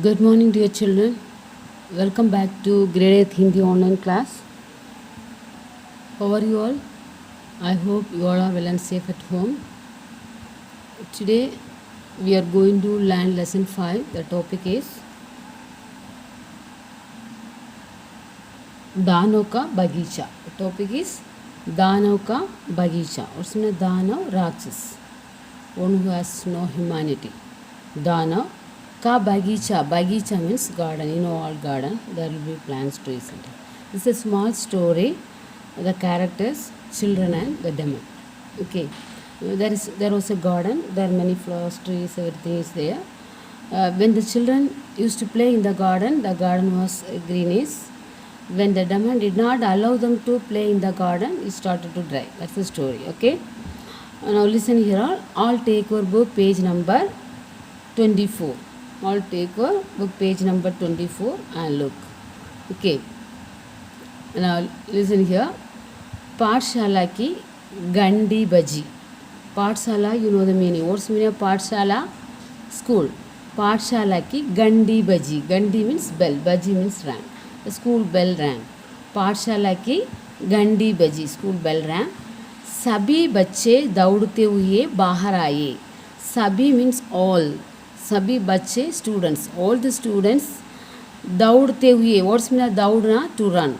Good morning, dear children. Welcome back to Grade 8 Hindi online class. How are you all? I hope you all are well and safe at home. Today we are going to learn lesson 5. The topic is दानव का बगीचा. The topic is दानव का बगीचा. और उसमें दानव राक्षस, one who has no humanity. दानव का बगीचा. बगीचा means garden. You know all garden. There will be plants, trees. This is a small story. The characters, children and the demon. Okay. There was a garden. There are many flowers, trees, everything is there. When the children used to play in the garden was greenish. When the demon did not allow them to play in the garden, it started to dry. That's the story. Okay. Now listen here. All take your book, page number 24. All take your book, page number 24 and look. Okay. Now listen here. पाठशाला की गंडी बजी. पाठशाला, you know the meaning. What's the meaning of पाठशाला? School. पाठशाला की गंडी बजी. गंडी means bell. Baji means rang. The school bell rang. पाठशाला की गंडी बजी. School bell rang. सभी बच्चे दौड़ते हुए बाहर आए. सभी means all. सभी बच्चे students. All the students दौड़ते हुए. What's the meaning of दौड़ना? To run.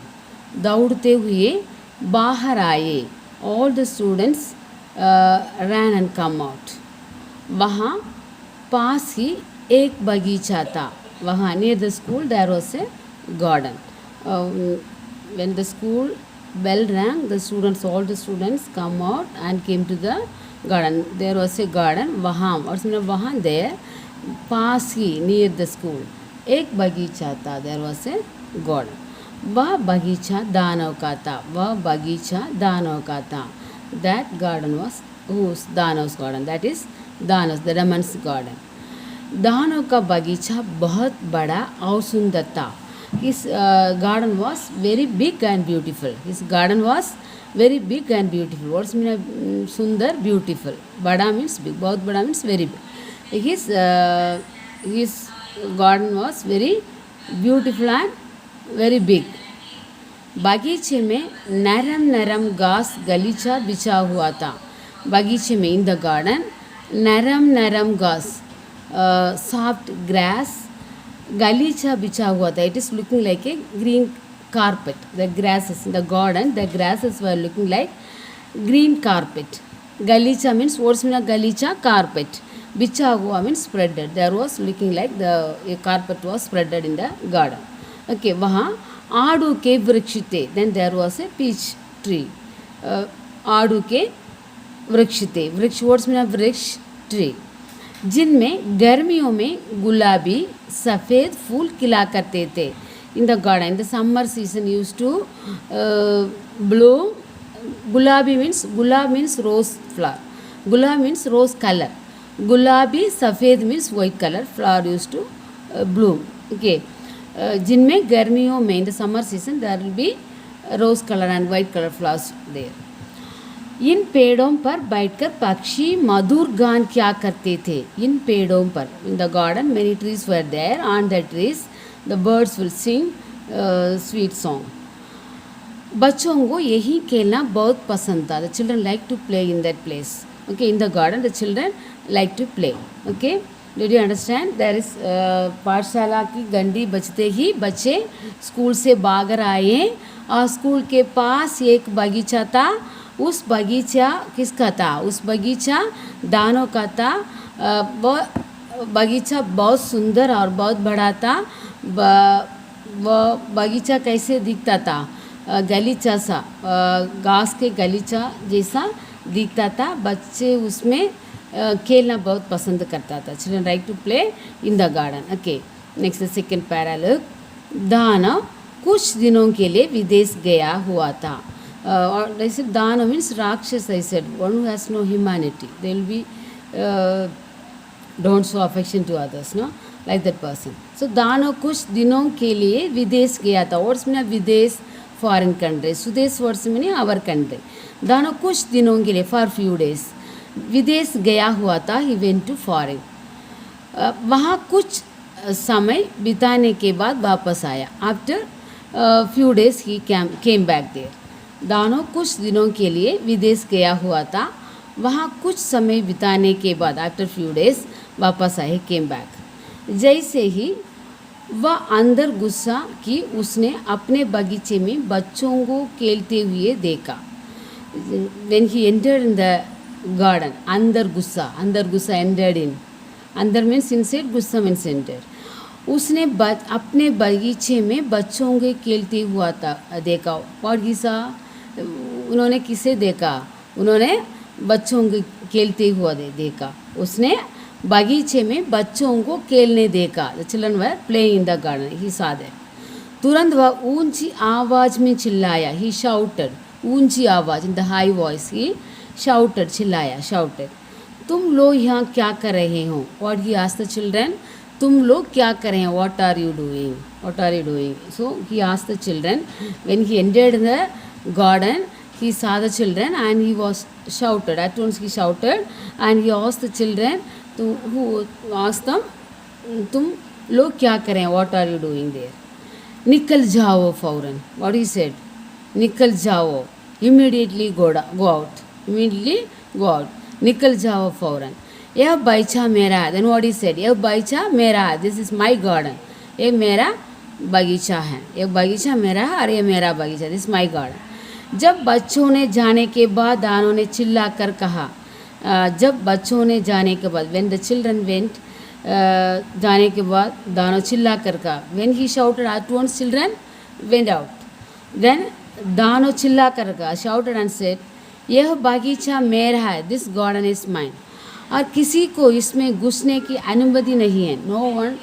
दौड़ते हुए बाहर आए. All the students ran and come out. वहाँ पास ही एक बगीचा था. वहाँ near the school there was a garden. When the school bell rang, the students, all the students come out and came to the garden. There was a garden. वहाँ और उसमें वहाँ there pass he near the school एक बगीचा था. There was a garden. वह बगीचा दानव का था. वह बगीचा दानव का था. That garden was whose? Danav's garden. That is Danav's, the demon's garden. दानव का बगीचा बहुत बड़ा और सुंदर था. His garden was very big and beautiful. His garden was very big and beautiful. What's mean of sundar? Beautiful. बड़ा means big. बहुत बड़ा means very big. His garden was very beautiful and very big. बगीचे में नरम नरम घास गलीचा बिछा हुआ था. बगीचे में in the garden नरम नरम घास, soft grass, गलीचा बिछा हुआ था. It is looking like a green carpet. The grasses in the garden, the grasses were looking like green carpet. गलीचा means what's mean of गलीचा? Carpet. बिछा हुआ means spreaded. There was looking like a carpet was spreaded in the garden. Okay, वहाँ आड़ू के वृक्ष थे. Then there was a peach tree. आड़ू के वृक्ष थे. वृक्ष वर्ड्स में वृक्ष ट्री. जिनमें गर्मियों में गुलाबी सफ़ेद फूल खिला करते थे. In the garden, in the summer season used to bloom. गुलाबी means rose flower. गुलाब means rose color. गुलाबी सफ़ेद means white color. Flower used to bloom. Okay. जिनमें गर्मियों में in the summer season there will be rose color and white color flowers there. इन पेड़ों पर बैठकर पक्षी मधुर गान क्या करते थे. इन पेड़ों पर in the garden many trees were there. On the trees the birds will sing sweet song. बच्चों को यही खेलना बहुत पसंद था. The children like to play in that place. Okay, in the garden the children like to play. Okay. Did you understand? There is पाठशाला की गंडी बजते ही बच्चे स्कूल से भाग आए और स्कूल के पास एक बगीचा था. उस बगीचा किसका था? उस बगीचा दानव का था. वह बगीचा बहुत सुंदर और बहुत बड़ा था. वह बगीचा कैसे दिखता था? गलीचा सा, घास के गलीचा जैसा दिखता था. बच्चे उसमें खेलना बहुत पसंद करता था. Children like to play in the garden. Okay. Next the second para look. दानव कुछ दिनों के लिए विदेश गया हुआ था. और जैसे दानव means राक्षस. I said one who has no humanity. They will be don't show affection to others, no, like that person. So दानव कुछ दिनों के लिए विदेश गया था. What's mean of विदेश? Foreign country. Sudesh words mean our country. दानव कुछ दिनों के लिए for few days विदेश गया हुआ था. He went to foreign. वहाँ कुछ समय बिताने के बाद वापस आया. After few days he came back there. दानो कुछ दिनों के लिए विदेश गया हुआ था. वहाँ कुछ समय बिताने के बाद आफ्टर फ्यू डेज वापस आए, केम बैक. जैसे ही वह अंदर घुसा कि उसने अपने बगीचे में बच्चों को खेलते हुए देखा. When he entered in the garden, अंदर घुसा entered in. अंदर means inside, गुस्सा means enter. उसने अपने बगीचे में बच्चों के खेलते हुआ देखा. और किसा उन्होंने किसे देखा? उन्होंने बच्चों के खेलते हुआ देखा. उसने बगीचे में बच्चों को खेलने देखा. The children were playing in the garden. He saw that. तुरंत वह ऊंची आवाज में चिल्लाया. He shouted. ऊंची आवाज, in the high voice. He shouted, चिल्लाया, shouted. तुम लोग यहाँ क्या कर रहे हो? What he asked the children. तुम लोग क्या कर रहे हैं? What are you doing? What are you doing? So he asked the children. When he entered the garden, he saw the children and he was shouted. At once he shouted and he asked the children, who asked them, तुम लोग क्या कर रहे हैं? What are you doing there? निकल जाओ फौरन. What he said? निकल जाओ. Immediately go out. Immediately go out. निकल जाओ फौरन. यह बगीचा मेरा है. Then what he said? यह बगीचा मेरा है. This is my garden. ये मेरा बगीचा है. ये बगीचा मेरा है और ये मेरा बगीचा. This is my garden. जब बच्चों ने जाने के बाद दानों ने चिल्ला कर कहा. जब बच्चों ने जाने के बाद, when the children went, जाने के बाद दानों चिल्ला कर कहा. When he shouted, at once children went out. Then दानों चिल्ला कर कहा, shouted and said, यह बगीचा मेरा है. This garden is mine. और किसी को इसमें घुसने की अनुमति नहीं है. No one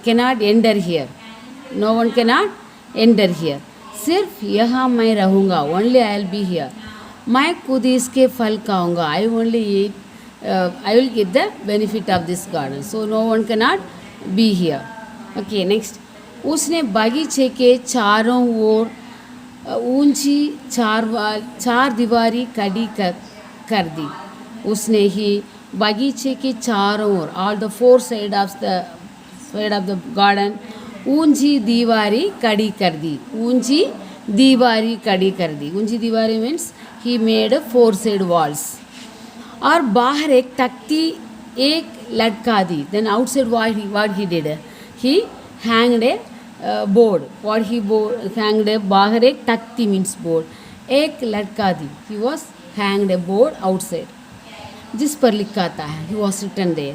cannot enter here. No one cannot enter here. सिर्फ यहाँ मैं रहूँगा. Only I will be here. मैं खुद इसके फल खाऊँगा. I only eat. I will get the benefit of this garden. So no one cannot be here. Okay, next. उसने बगीचे के चारों ओर ऊंची चार दीवारी खड़ी कर दी. उसने ही बगीचे के चारों ओर, all the four side of the garden, ऊंची दीवारी खड़ी कर दी. ऊंची दीवारी खड़ी कर दी. ऊंची दीवारी means he made four side walls. और बाहर एक तख्ती एक लटका दी. Then outside what he did? He hanged a board. What he hanged a, बाहर एक तख्ती means board. एक लटका दी. He was hanged a board outside. जिस पर लिखा था है. He was written there.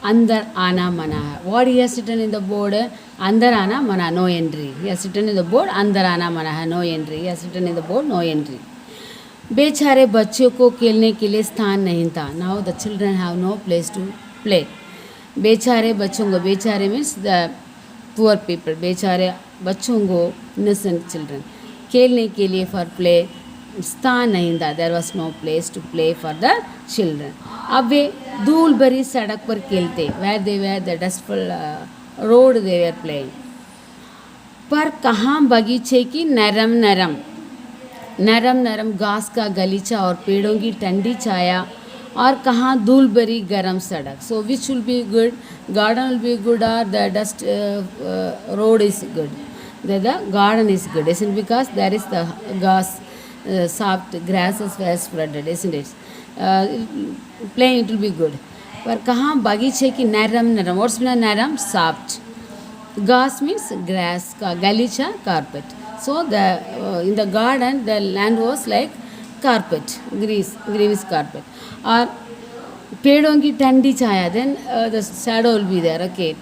अंदर आना मना है. What he has written in the board? अंदर आना मना, no entry. He has written in the board, अंदर आना मना है, no entry. He has written in the board, no entry. बेचारे बच्चों को खेलने के लिए स्थान नहीं था. Now the children have no place to play. बेचारे बच्चों को, बेचारे means the poor people. बेचारे बच्चों को, innocent children, खेलने के लिए for play स्थान नहीं था. There was no place to play for the children. अब वे धूल भरी सड़क पर खेलते. Where they were the dustful road they were playing. पर कहाँ बगीचे की नरम नरम घास का गलीचा और पेड़ों की ठंडी छाया, और कहाँ धूल भरी गर्म सड़क. So which will be good? Garden will be good or the dust road is good? The garden is good, isn't it? Because there is the grass, soft grasses were spreaded, isn't it? Playing it will be good. पर कहाँ बगीचे की नरम. What's mean नरम? Soft. Grass means grass. Galicha, carpet. So in the garden the land was like carpet, green is carpet. और पेड़ों की ठंडी छाया, then the shadow will be there. Okay,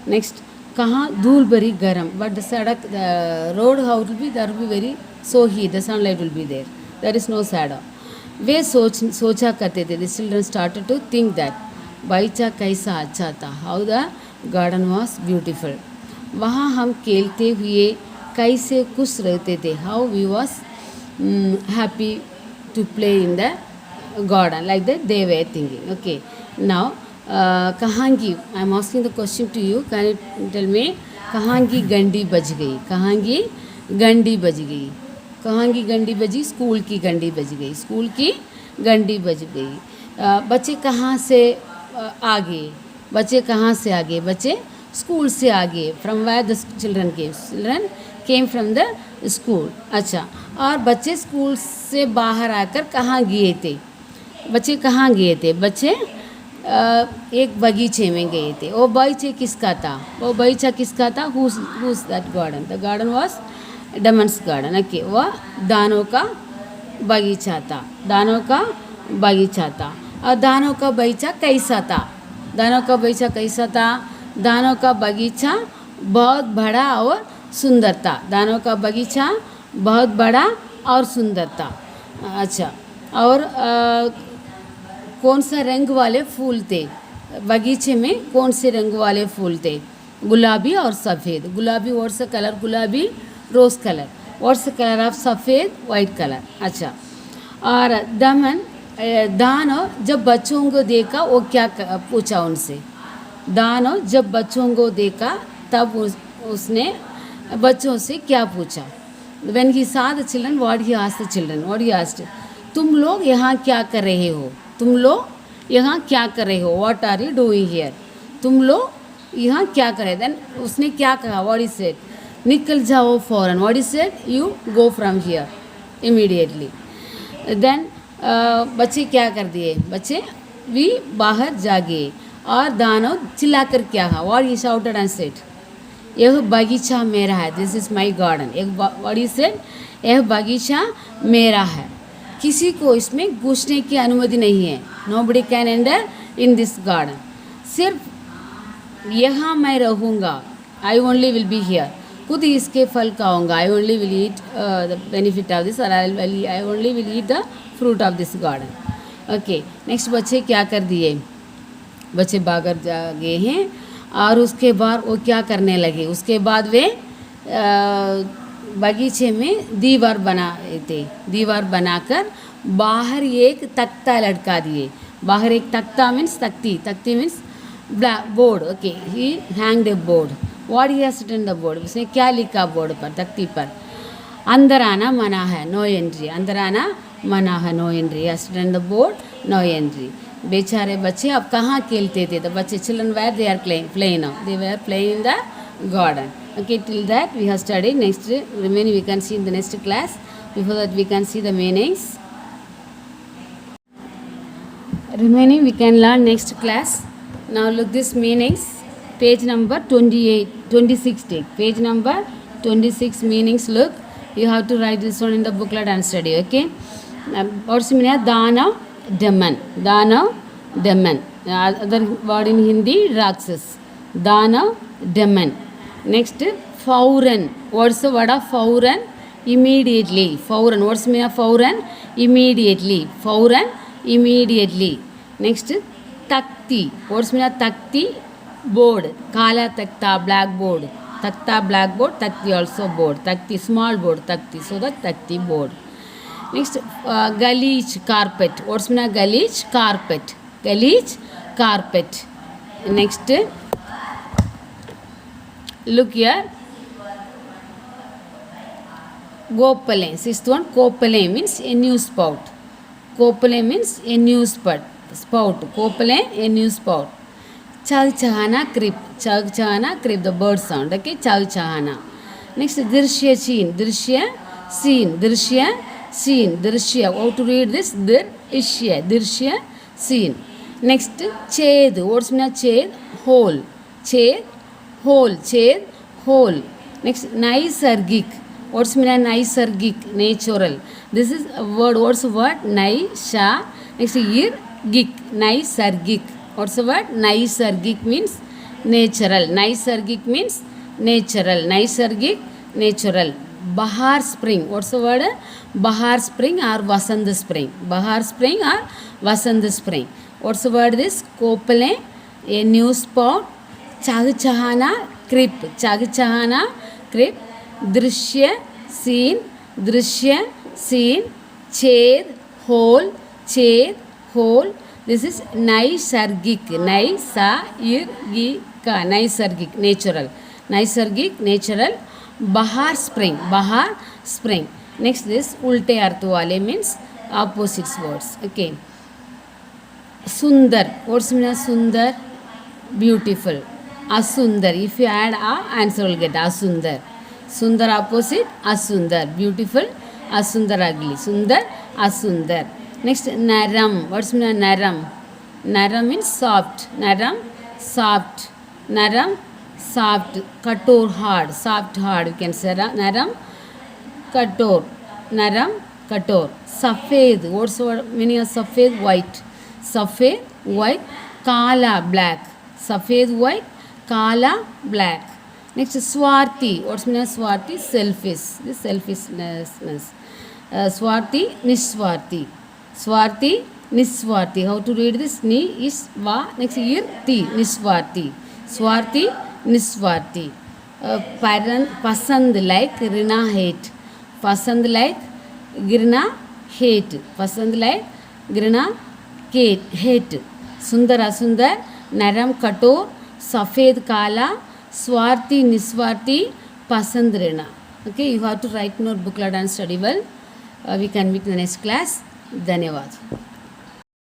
next. कहाँ धूल भरी गर्म. But the सड़क, the road how it will be, there will be very so heat. The sunlight will be there. There is no shadow. वे सोचा करते थे. The children started to think that बगीचा कैसा अच्छा था. How the garden was beautiful. वहाँ हम खेलते हुए कैसे खुश रहते थे. How we was happy to play in the garden. Like that they were thinking. Okay. Now कहाँ की, I am asking the question to you. Can you tell me? कहाँ की घंटी बज गई. कहाँ की घंटी बज गई. कहाँ की घंटी बजी. स्कूल की घंटी बज गई. स्कूल की घंटी बज गई. बच्चे कहाँ से आगे. बच्चे कहाँ से आगे. बच्चे स्कूल से आगे, from where the children came from the school. अच्छा, और बच्चे स्कूल से बाहर आकर कहाँ गए थे? बच्चे कहाँ गए थे? बच्चे एक बगीचे में गए थे. वो बगीचे किसका था? वो बगीचा किसका था? Who's that garden? The garden was Daman's garden. Okay, वह दानव का बगीचा था. दानव का बगीचा था. और दानव का बगीचा कैसा था? दानव का बगीचा कैसा था? दानव का बगीचा बहुत बड़ा और सुंदर था. दानव का बगीचा बहुत बड़ा और सुंदर था. अच्छा, और कौन सा रंग वाले फूल थे? बगीचे में कौन से रंग वाले फूल थे? गुलाबी और सफ़ेद. गुलाबी, व्हाट्स द कलर गुलाबी? Rose colour. What's the colour of सफ़ेद? White colour. अच्छा, और दानव जब बच्चों को देखा वो क्या पूछा उनसे? दानव जब बच्चों को देखा तब उसने बच्चों से क्या पूछा? When he saw the children, what he asked the children? What he asked? तुम लोग यहाँ क्या कर रहे हो? तुम लोग यहाँ क्या कर रहे हो? What are you doing here? तुम लोग यहाँ क्या कर रहे हो? Then उसने क्या कहा? What he said? निकल जाओ फौरन. What he said? You go from here immediately. Then बच्चे क्या कर दिए? बच्चे भी बाहर जा गए. और दानव चिल्लाकर क्या कहा? What he shouted and said? यह बगीचा मेरा है. This is my garden. What he said? यह बगीचा मेरा है. किसी को इसमें घुसने की अनुमति नहीं है. Nobody can enter in this garden. सिर्फ यहाँ मैं रहूँगा. I only will be here. खुद इसके फल खाऊंगा. I only will eat the benefit of this, or I only will eat the fruit of this garden. Okay. Next बच्चे क्या कर दिए? बच्चे बाहर जा गए हैं. और उसके बाद वो क्या करने लगे? उसके बाद वे बगीचे में दीवार बनाए थे. दीवार बनाकर बाहर एक तख्ता लटका दिए. बाहर एक तख्ता मीन्स तख्ती. तख्ती means board. Okay, he hanged a board. What he has written the board? उसने क्या लिखा बोर्ड पर, तख्ती पर? अंदर आना मना है, नो एंट्री. अंदर आना मना है, no entry. Has written the board, no entry. बेचारे बच्चे अब कहाँ खेलते थे? तो बच्चे children where they are playing now. They were playing in the garden. Okay, till that we have studied. Next remaining we can see in the next class. Before that we can see the meanings. Remaining we can learn next class. Now look this meanings. Page number 28, 26 take. Page number 26 meanings. Look, you have to write this one in the booklet and study. Okay. What's the meaning? Danav, Daman. Danav, Daman. Other word in Hindi, Rakshas. Danav, Daman. Next, fauran. What's the word of fauran? Immediately. Fauran. What's the meaning of fauran? Immediately. Fauran, immediately. Next, takti. What's the meaning of takti? Board. Kala takta, blackboard. Takta, blackboard. Takti also board. Takti, small board. Takti. So the takti board. Next, galich, carpet. What's the meaning of galich? Carpet. Galich, carpet. Next, look here. Gopale. Sixth one, Kopale means a new spout. Kopale means a new spout. Kopale, a new spout. Chagchahana, creep. Chagchahana, creep, the bird sound. Okay, Chagchahana. Next, Dirshya scene. Dirshya scene. Dirshya scene. Dirshya. How to read this? Dirshya. Dirshya scene. Next, Ched. What's mean Ched? Hole. Ched, hole. Ched, hole. Next, Naisargik. What's mean Naisargik? Natural. This is a word. What's the word? Naisha. Next, Gik. Naisargik. What's the word? Naisargik means natural. Naisargik means natural. Naisargik, natural. Bahar spring. What's the word? Bahar spring or Vasant spring. Bahar spring or Vasant spring. What's the word? This Kopale, a new spout. Chagchahana, creep. Chagchahana, creep. Drishya, scene. Drishya, scene. Ched, hole. Ched, hole. This is Naisargik. Naisargika. Naisargik, natural. Naisargik, natural. Bahar spring. Bahar spring. Next, this ulte arth wale means opposite words. Okay. Sundar. What's mean Sundar? Beautiful. Asundar. If you add a, answer will get Asundar. Sundar opposite Asundar. Beautiful. Asundar ugly. Sundar, Asundar. Next, Naram. What's mean of Naram? Naram means soft. Naram, soft. Naram, soft. Kator, hard. Soft, hard. We can say Naram, Kator. Naram, Kator. Safed. What's the meaning of Safed? White. Safed, white. Kala, black. Safed, white. Kala, black. Next, Swarti. What's mean of Swarti? Selfish. This selfishness. Swarti, Niswarti. Swarti, Niswarti. How to read this? Ni is va. Next, ir ti. Niswarti. Swarti, Niswarti. Pasand like Rina hate. Pasand like Girna hate. Pasand like Girna hate. Sundar Asundar. Naram Kator. Safed Kala. Swarti Niswarti. Pasand Rina. Okay, you have to write in your booklet and study well. We can meet in the next class. धन्यवाद.